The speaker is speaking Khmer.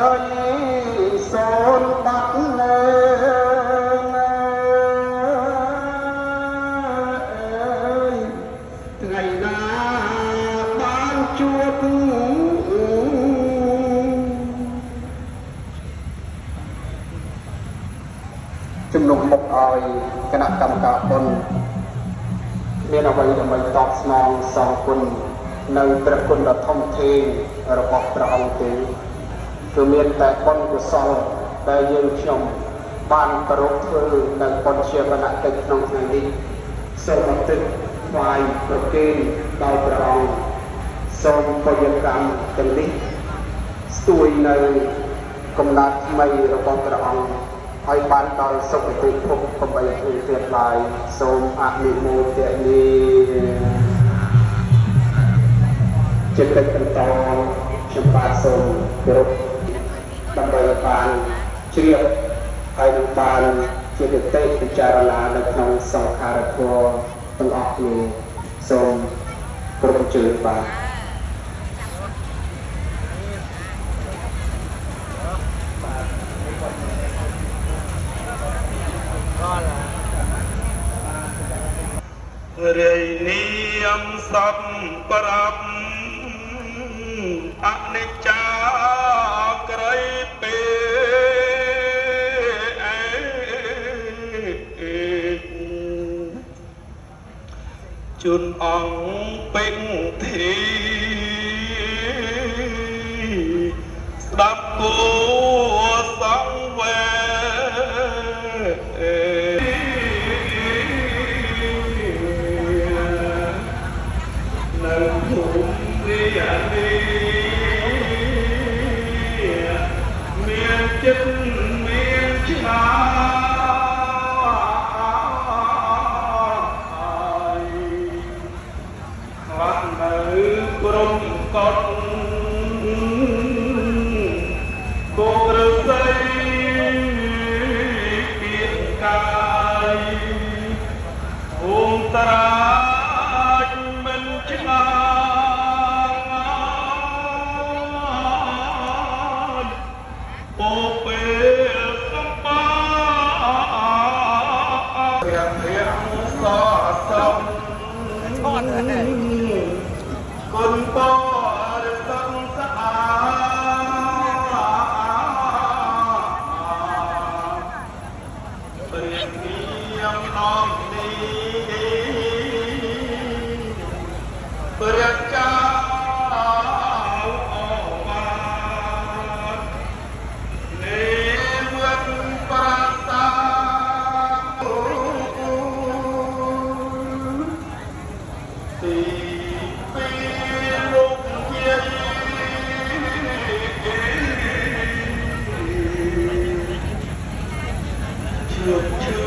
សូនបាត់នៅថ្ងៃណាបានជួបជំនុំមុខឲ្យគណៈកម្មការបុណ្យមានអ្វីដើម្បីតបស្នងសងគុណនៅព្រះគុណដ៏ធំធេងរបស់ព្រះអង្គទេគឺមានតែបុណ្យកុសលដែលយើងខ្ញុំបានប្រពធ្វើនៅបុណ្យជាវនកិច្ចក្នុងថ្ងៃនេះសូមឧទ្ទិសថ្វាយប្រគេនដល់ព្រះអង្គសូមបុព្វកម្មទាំងនេះស្ទួយនៅកំណត់ថ្មីរបស់ព្រះអង្គឲ្យបានដល់សុគតិភព8ថ្ងៃទៀតឡើយសូមអនុមោទនាចិត្តបន្តខ្ញុំបាទសូមគោរពដើម្បីបានជ្រាបហើយនឹងបានជាទស្សនពិចារណានៅក្នុងសង្ខារធម៌ទាំងអស់គ្នាសូមគោរពអញ្ជើញបាទរាយនាមសពប្រាប់អនិច្ចាក្រៃពេជូនអង្គពេញធីស្ដាប់គួសង្វេនៅភូមិរានីមានចិត្តមានឆ្ងាយបាត់នៅក្រុមកត់គោក្រស័យពៀនកាយអ៊ុំតារាគុណបរិស័ទស្អាតព្រះនាមនាំនេះព្រះចៅអវាទនៃវត្តប្រាសាទទីជួបជឿ